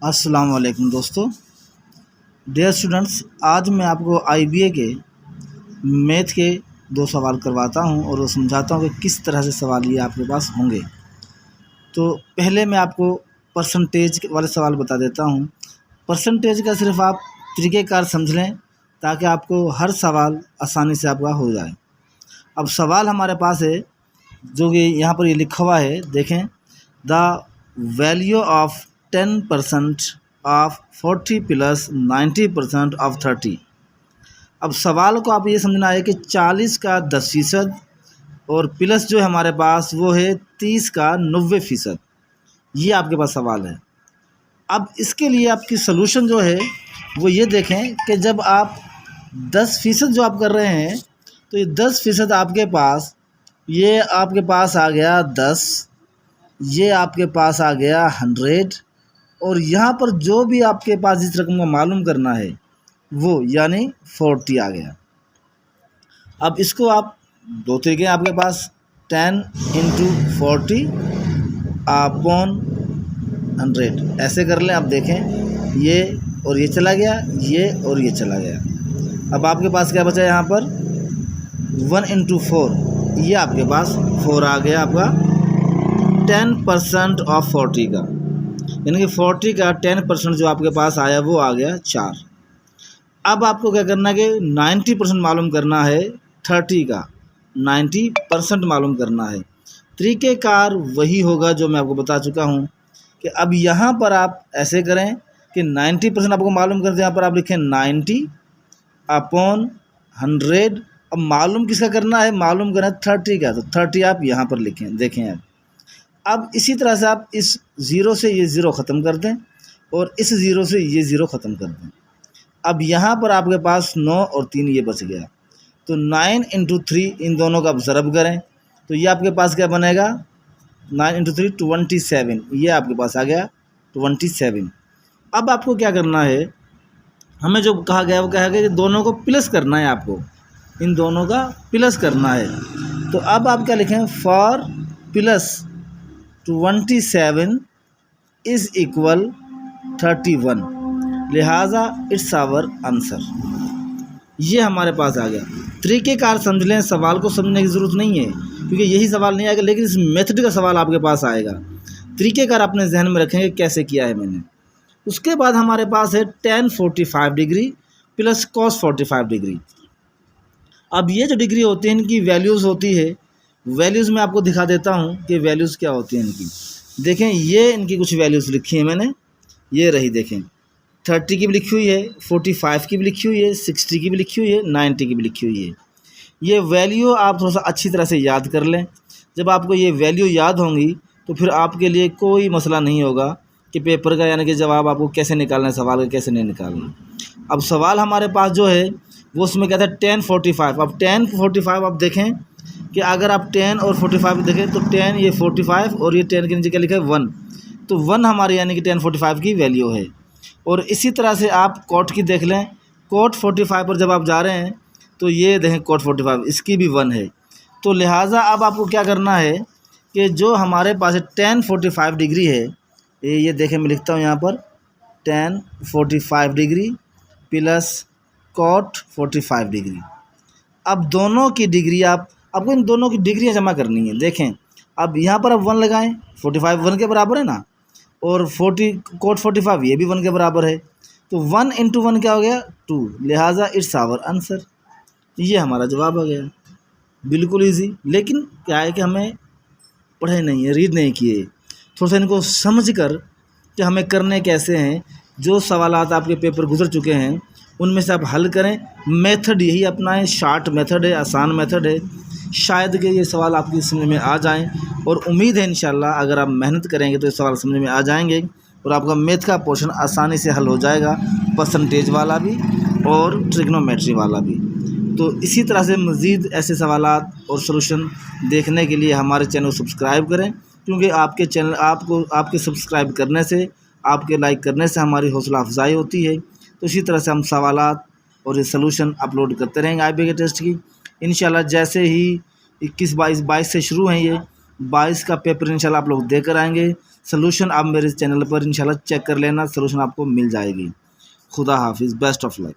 अस्सलाम वालेकुम दोस्तों। डियर स्टूडेंट्स, आज मैं आपको आईबीए के मैथ के 2 सवाल करवाता हूं और वो समझाता हूं कि किस तरह से सवाल ये आपके पास होंगे। तो पहले मैं आपको परसेंटेज वाले सवाल बता देता हूं। परसेंटेज का सिर्फ आप तरीक़ेकार समझ लें ताकि आपको हर सवाल आसानी से आपका हो जाए। अब सवाल हमारे पास है जो कि यहाँ पर ये लिखा हुआ है, देखें। The value of 10% of 40 plus 90% of 30। अब सवाल को आप ये समझना है कि 40 का 10% और प्लस जो है हमारे पास वो है 30 का 90%। ये आपके पास सवाल है। अब इसके लिए आपकी सलूशन जो है वो ये देखें कि जब आप 10% जो आप कर रहे हैं तो ये 10% आपके पास, ये आपके पास आ गया 10, ये आपके पास आ गया 100 और यहाँ पर जो भी आपके पास जिस रकम को मालूम करना है वो यानी 40 आ गया। अब इसको आप दो तरीके हैं आपके पास, 10 इंटू 40 अपॉन 100 ऐसे कर लें। आप देखें ये और ये चला गया, ये और ये चला गया। अब आपके पास क्या बचा यहाँ पर 1 इंटू 4, ये आपके पास 4 आ गया आपका 10% ऑफ 40 का, यानी कि 40 का 10% जो आपके पास आया वो आ गया 4। अब आपको क्या करना है कि 90% मालूम करना है 30 का, 90% मालूम करना है। तरीक़ेकार वही होगा जो मैं आपको बता चुका हूँ कि अब यहाँ पर आप ऐसे करें कि 90% आपको मालूम कर दें। यहाँ पर आप लिखें 90 अपॉन 100। अब मालूम किसका करना है, मालूम करना है 30 का, तो 30 आप यहाँ पर लिखें। देखें अब इसी तरह से आप इस ज़ीरो से ये ज़ीरो ख़त्म कर दें और इस ज़ीरो से ये ज़ीरो ख़त्म कर दें। अब यहाँ पर आपके पास 9 और 3 ये बच गया, तो 9 इंटू 3 इन दोनों का आप ज़रब करें तो ये आपके पास क्या बनेगा 9 इंटू 3 27, ये आपके पास आ गया 27। अब आपको क्या करना है, हमें जो कहा गया वो कहा गया कि दोनों को प्लस करना है, आपको इन दोनों का प्लस करना है। तो अब आप क्या लिखें, फॉर प्लस 27 इज़ इक्वल 31, लिहाजा इट्स आवर आंसर। ये हमारे पास आ गया। तरीक़ेकार समझ लें, सवाल को समझने की ज़रूरत नहीं है क्योंकि यही सवाल नहीं आएगा, लेकिन इस मेथड का सवाल आपके पास आएगा। तरीक़ेकार अपने जहन में रखेंगे कैसे किया है मैंने। उसके बाद हमारे पास है tan 45 degree plus cos 45 degree. अब ये जो डिग्री होती है इनकी वैल्यूज़ होती है, वैल्यूज़ मैं आपको दिखा देता हूँ कि वैल्यूज़ क्या होती हैं इनकी। देखें ये इनकी कुछ वैल्यूज़ लिखी हैं मैंने, ये रही देखें। 30 की भी लिखी हुई है, 45 की भी लिखी हुई है, 60 की भी लिखी हुई है, 90 की भी लिखी हुई है। ये वैल्यू आप थोड़ा सा अच्छी तरह से याद कर लें। जब आपको ये वैल्यू याद होंगी तो फिर आपके लिए कोई मसला नहीं होगा कि पेपर का यानी कि जवाब आपको कैसे निकालना है, सवाल का कैसे नहीं निकालना। अब सवाल हमारे पास जो है वो उसमें कहता है tan 45। अब tan 45 आप देखें कि अगर आप 10 और 45 देखें तो 10 ये 45 और ये 10 के नीचे क्या लिखा है 1, तो 1 हमारे यानी कि tan 45 की वैल्यू है। और इसी तरह से आप cot की देख लें, cot 45 पर जब आप जा रहे हैं तो ये देखें cot 45 इसकी भी 1 है। तो लिहाजा अब आपको क्या करना है कि जो हमारे पास tan 45 डिग्री है, ये देखें मैं लिखता हूँ यहाँ पर tan 45 degree plus cot 45 degree. अब दोनों की डिग्री आपको इन दोनों की डिग्रियाँ जमा करनी है। देखें अब यहाँ पर आप 1 लगाएं, 45 1 के बराबर है ना, और 40 cot 45 ये भी 1 के बराबर है, तो 1 इंटू 1 क्या हो गया 2, लिहाजा इट्स आवर आंसर। ये हमारा जवाब आ गया। बिल्कुल इजी। लेकिन क्या है कि हमें पढ़े नहीं है, रीड नहीं किए, थोड़ा सा इनको समझ कर कि हमें करने कैसे हैं। जो सवालात आपके पेपर गुजर चुके हैं उनमें से आप हल करें। मेथड यही अपनाएं, शार्ट मेथड है, आसान मेथड है। शायद कि ये सवाल आपकी समझ में आ जाएं और उम्मीद है इंशाल्लाह अगर आप मेहनत करेंगे तो ये सवाल समझ में आ जाएंगे और आपका मैथ का पोर्शन आसानी से हल हो जाएगा, परसेंटेज वाला भी और ट्रिग्नोमेट्री वाला भी। तो इसी तरह से मज़ीद ऐसे सवालात और सलूशन देखने के लिए हमारे चैनल को सब्सक्राइब करें, क्योंकि आपके चैनल आपके सब्सक्राइब करने से, आपके लाइक करने से हमारी हौसला अफजाई होती है। तो इसी तरह से हम सवालात और ये सलूशन अपलोड करते रहेंगे आईबीए के टेस्ट की। इंशाल्लाह जैसे ही 21 22 से शुरू हैं ये, 22 का पेपर इंशाल्लाह आप लोग देकर आएंगे। सलूशन आप मेरे चैनल पर इंशाल्लाह चेक कर लेना, सलूशन आपको मिल जाएगी। खुदा हाफिज़, बेस्ट ऑफ लक।